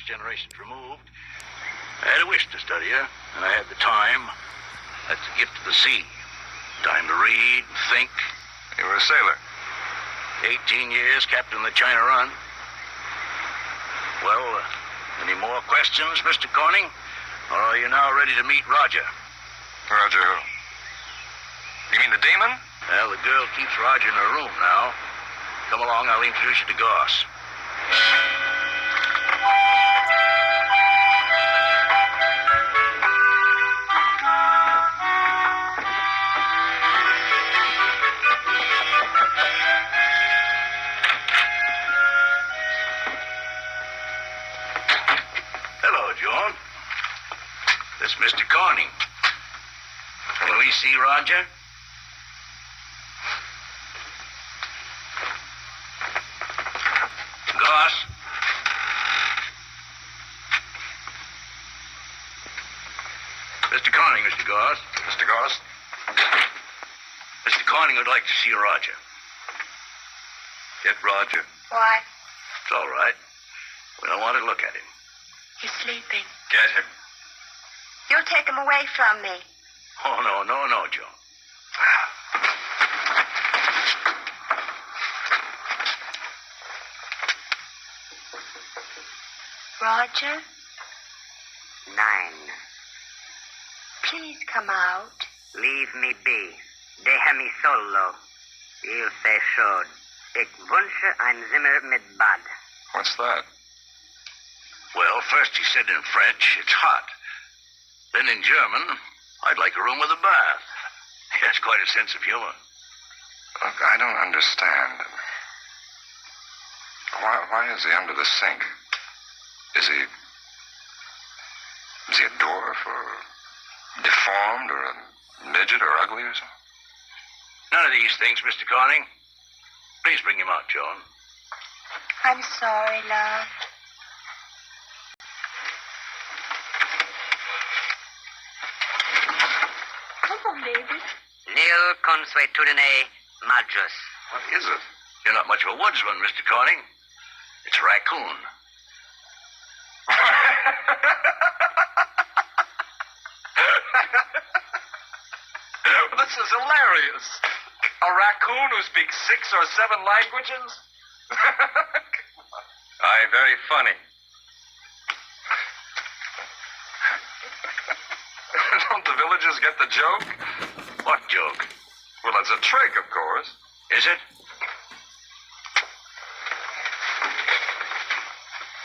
generations removed. I had a wish to study her, and I had the time. That's the gift of the sea. Time to read, think. You were a sailor. 18 years, captain of the China Run. Well, any more questions, Mr. Corning? Or are you now ready to meet Roger? Roger who? You mean the demon? Well, the girl keeps Roger in her room now. Come along, I'll introduce you to Goss. Hello, John. This is Mr. Corning. Can we see Roger? Goss? Mr. Corning, Mr. Goss. Mr. Goss? Mr. Corning would like to see Roger. Get Roger. Why? It's all right. We don't want to look at him. He's sleeping. Get him. You'll take him away from me. Oh, no, Joe. Roger, 9. please come out. Leave me be. Deja mi solo. Il sei schon. Ich wünsche ein Zimmer mit Bad. What's that? Well, first he said in French, it's hot. Then in German, I'd like a room with a bath. He has quite a sense of humor. Look, I don't understand. Why is he under the sink? Is he a dwarf or deformed or a midget or ugly or something? None of these things, Mr. Corning. Please bring him out, Joan. I'm sorry, love. Come on, baby. Nil consuetudine majus. What is it? You're not much of a woodsman, Mr. Corning. It's a raccoon. This is hilarious. A raccoon who speaks 6 or 7 languages? Aye, very funny. Don't the villagers get the joke? What joke? Well, it's a trick, of course. Is it?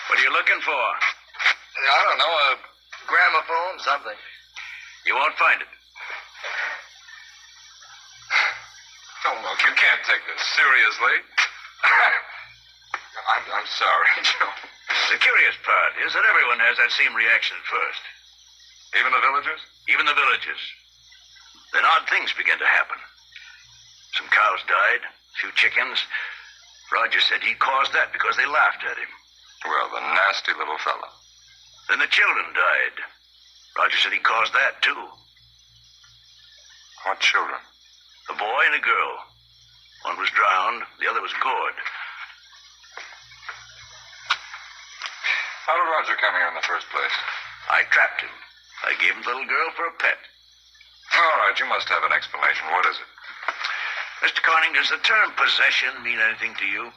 What are you looking for? I don't know, a gramophone, something. You won't find it. Oh, look, you can't take this seriously. I'm sorry, Joe. The curious part is that everyone has that same reaction at first. Even the villagers? Even the villagers. Then odd things began to happen. Some cows died, a few chickens. Roger said he caused that because they laughed at him. Well, the nasty little fella. Then the children died. Roger said he caused that, too. What children? A boy and a girl. One was drowned, the other was gored. How did Roger come here in the first place? I trapped him. I gave him the little girl for a pet. All right, you must have an explanation. What is it? Mr. Corning, does the term possession mean anything to you?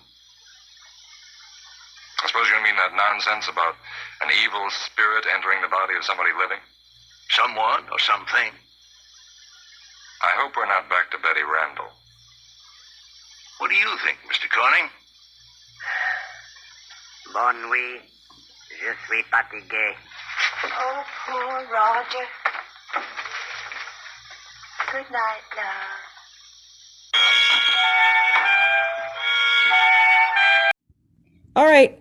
I suppose you mean that nonsense about an evil spirit entering the body of somebody living? Someone or something? I hope we're not back to Betty Randall. What do you think, Mr. Corning? Bonne nuit. Je suis fatigué. Oh, poor Roger. Good night, love. All right.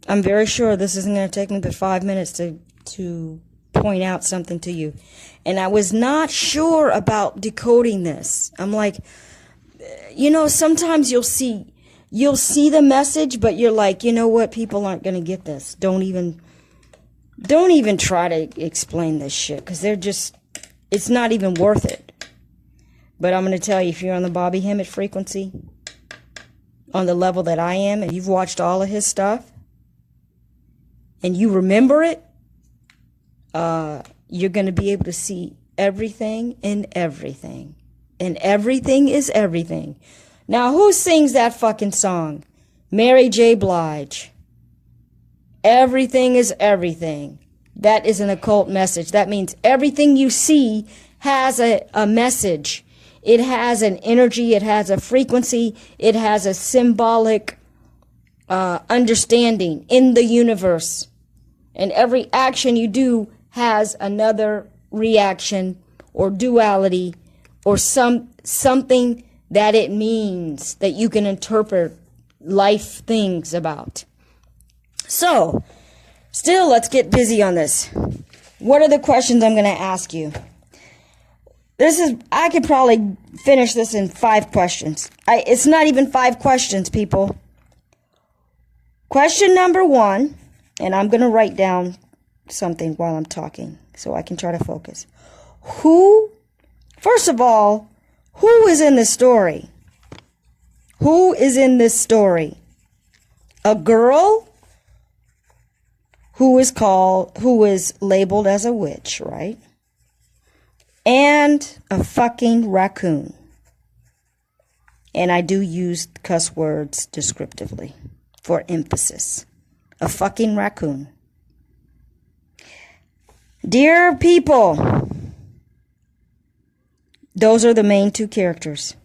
I'm very sure this isn't going to take me but 5 minutes to point out something to you. And I was not sure about decoding this. I'm like, you know, sometimes you'll see the message, but you're like, you know what? People aren't going to get this. Don't even try to explain this shit, because it's not even worth it. But I'm going to tell you, if you're on the Bobby Hemmett frequency, on the level that I am, and you've watched all of his stuff, and you remember it, you're going to be able to see everything in everything. And everything is everything. Now, who sings that fucking song? Mary J. Blige. Everything is everything. That is an occult message. That means everything you see has a message. It has an energy. It has a frequency. It has a symbolic understanding in the universe. And every action you do has another reaction or duality or something that it means that you can interpret life things about. So, still, let's get busy on this. What are the questions I'm going to ask you? I could probably finish this in 5 questions. It's not even 5 questions, people. Question number 1, and I'm going to write down something while I'm talking so I can try to focus. First of all, who is in the story? Who is in this story? A girl who is labeled as a witch, right? And a fucking raccoon. And I do use cuss words descriptively for emphasis. A fucking raccoon. Dear people, those are the main 2 characters.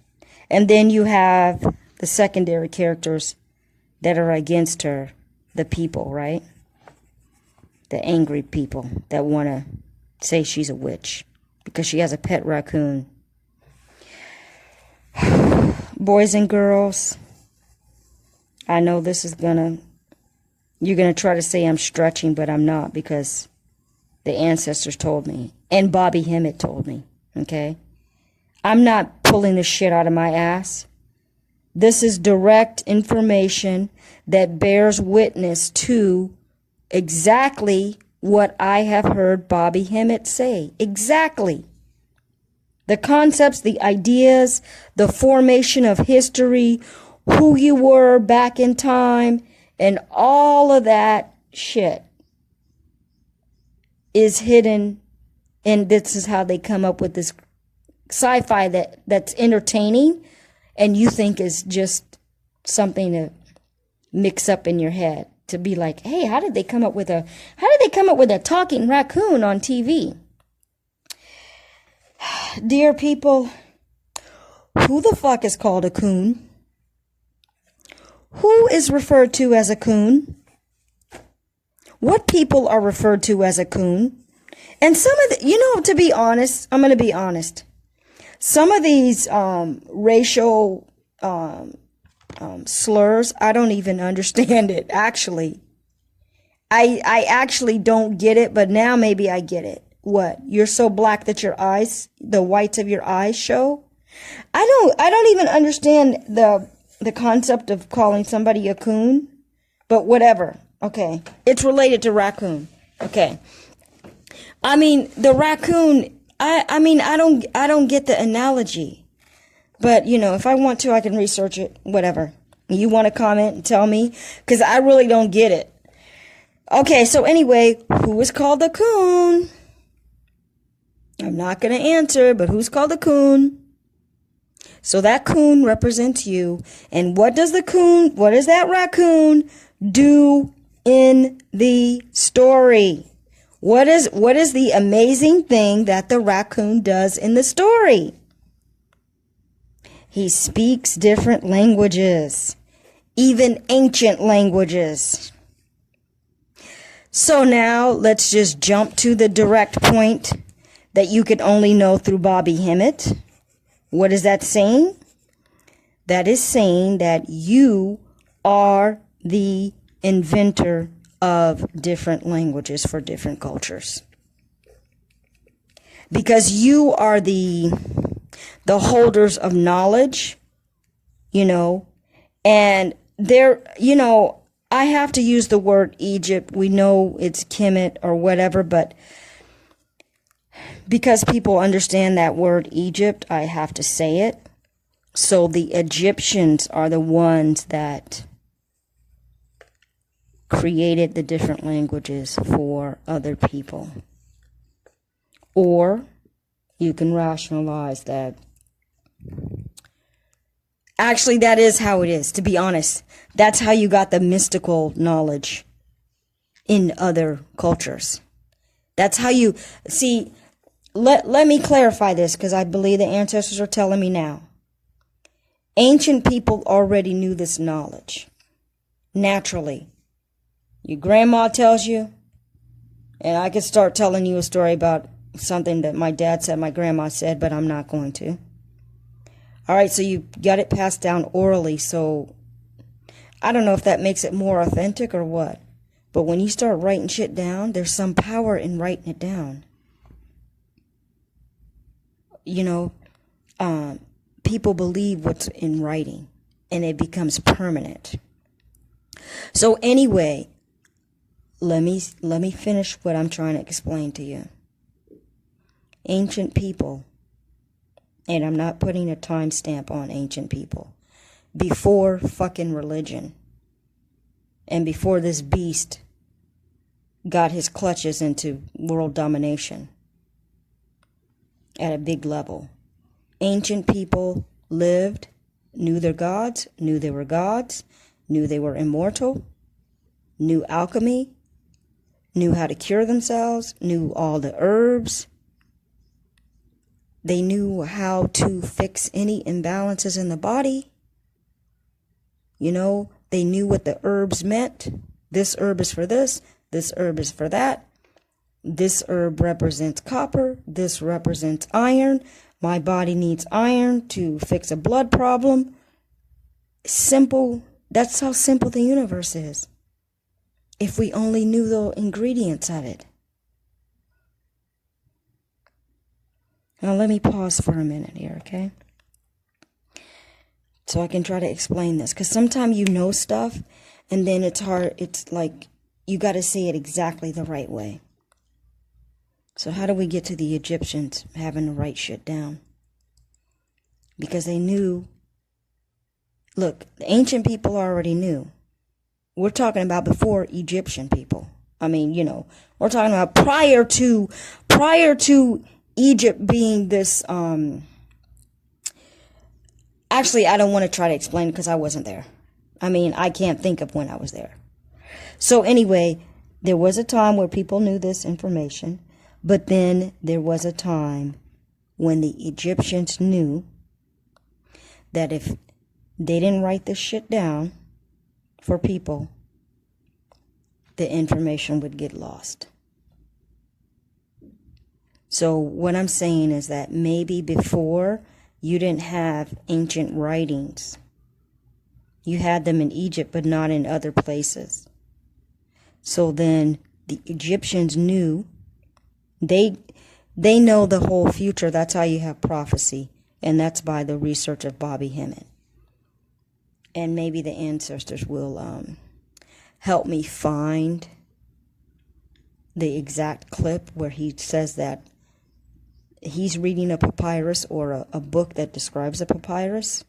And then you have the secondary characters that are against her, the people, right? The angry people that want to say she's a witch because she has a pet raccoon. Boys and girls, I know this is you're going to try to say I'm stretching, but I'm not, because the ancestors told me and Bobby Hemmett told me, okay? I'm not pulling this shit out of my ass. This is direct information that bears witness to exactly what I have heard Bobby Hemmett say. Exactly. The concepts, the ideas, the formation of history, who you were back in time, and all of that shit is hidden. And this is how they come up with this sci-fi that's entertaining and you think is just something to mix up in your head, to be like, hey, how did they come up with a talking raccoon on TV? Dear people, who the fuck is called a coon? Who is referred to as a coon? What people are referred to as a coon? And some of the, to be honest, I'm going to be honest. Some of these racial slurs, I don't even understand it, actually. I actually don't get it, but now maybe I get it. What? You're so black that the whites of your eyes show? I don't even understand the concept of calling somebody a coon, but whatever. Okay. It's related to raccoon. Okay. I mean, the raccoon, I don't get the analogy. But, if I want to, I can research it, whatever. You want to comment and tell me? Because I really don't get it. Okay, so anyway, who is called the coon? I'm not going to answer, but who's called the coon? So that coon represents you. And what does that raccoon do in the story? What is the amazing thing that the raccoon does in the story? He speaks different languages, even ancient languages. So now let's just jump to the direct point that you could only know through Bobby Hemmett. What is that saying? That is saying that you are the inventor of different languages for different cultures. Because you are the holders of knowledge, and there, I have to use the word Egypt. We know it's Kemet or whatever, but because people understand that word Egypt, I have to say it. So the Egyptians are the ones that created the different languages for other people. Or you can rationalize that. Actually, that is how it is, to be honest. That's how you got the mystical knowledge in other cultures. That's how you see. Let me clarify this, because I believe the ancestors are telling me now. Ancient people already knew this knowledge naturally. Your grandma tells you, and I could start telling you a story about something that my dad said, my grandma said, but I'm not going to. All right, so you got it passed down orally, so I don't know if that makes it more authentic or what, but when you start writing shit down, there's some power in writing it down. You know, people believe what's in writing, and it becomes permanent. So anyway, let me finish what I'm trying to explain to you. Ancient people, and I'm not putting a timestamp on ancient people, before fucking religion, and before this beast got his clutches into world domination at a big level. Ancient people lived, knew their gods, knew they were gods, knew they were immortal, knew alchemy, knew how to cure themselves, knew all the herbs. They knew how to fix any imbalances in the body. You know, they knew what the herbs meant. This herb is for this herb is for that. This herb represents copper, this represents iron. My body needs iron to fix a blood problem. Simple. That's how simple the universe is. If we only knew the ingredients of it. Now let me pause for a minute here, okay? So I can try to explain this. Because sometimes you know stuff, and then it's hard. It's like you got to say it exactly the right way. So how do we get to the Egyptians having to write shit down? Because they knew. Look, the ancient people already knew. We're talking about before Egyptian people. I mean, you know, we're talking about prior to Egypt being this, actually, I don't want to try to explain because I wasn't there. I mean, I can't think of when I was there. So anyway, there was a time where people knew this information, but then there was a time when the Egyptians knew that if they didn't write this shit down for people, the information would get lost. So what I'm saying is that maybe before you didn't have ancient writings. You had them in Egypt, but not in other places. So then the Egyptians knew. They know the whole future. That's how you have prophecy. And that's by the research of Bobby Hemmett. And maybe the ancestors will help me find the exact clip where he says that he's reading a papyrus or a book that describes a papyrus.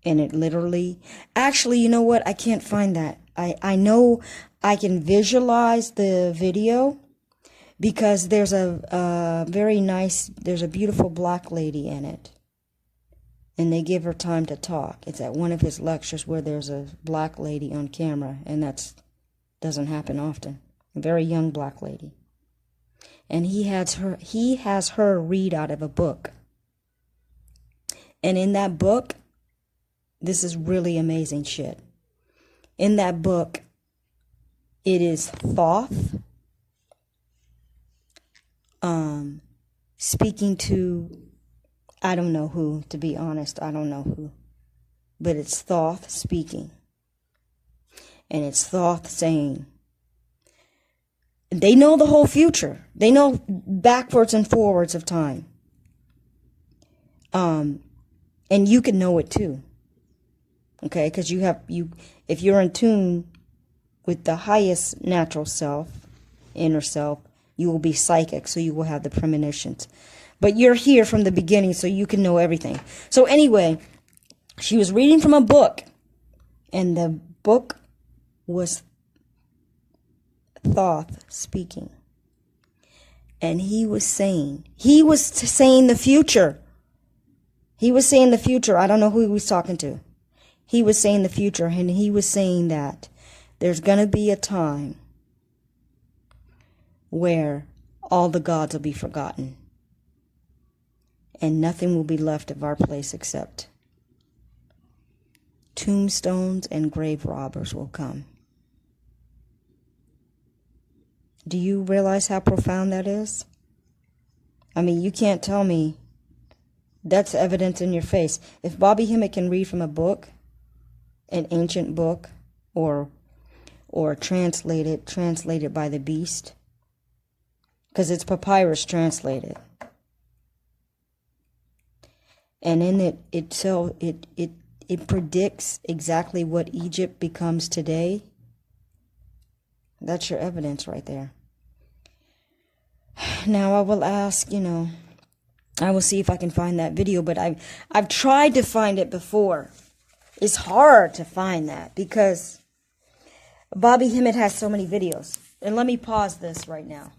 And it literally... Actually, you know what? I can't find that. I know I can visualize the video because there's a very nice... There's a beautiful black lady in it. And they give her time to talk. It's at one of his lectures where there's a black lady on camera. And that doesn't happen often. A very young black lady. And he has her read out of a book. And in that book, this is really amazing shit. In that book, it is Thoth speaking to, I don't know who, to be honest, I don't know who. But it's Thoth speaking. And it's Thoth saying, they know the whole future. They know backwards and forwards of time. And you can know it too. Okay, because if you're in tune with the highest natural self, inner self, you will be psychic, so you will have the premonitions. But you're here from the beginning, so you can know everything. So anyway, she was reading from a book, and the book was Thoth speaking. And he was saying the future. He was saying the future. I don't know who he was talking to. He was saying the future, and he was saying that there's going to be a time where all the gods will be forgotten. And nothing will be left of our place except tombstones and grave robbers will come. Do you realize how profound that is? I mean, you can't tell me that's evidence in your face. If Bobby Hemmett can read from a book, an ancient book, or translated by the beast, because it's papyrus translated, and in it predicts exactly what Egypt becomes today. That's your evidence right there. Now I will ask, I will see if I can find that video, but I've tried to find it before. It's hard to find that because Bobby Hemmett has so many videos. And let me pause this right now.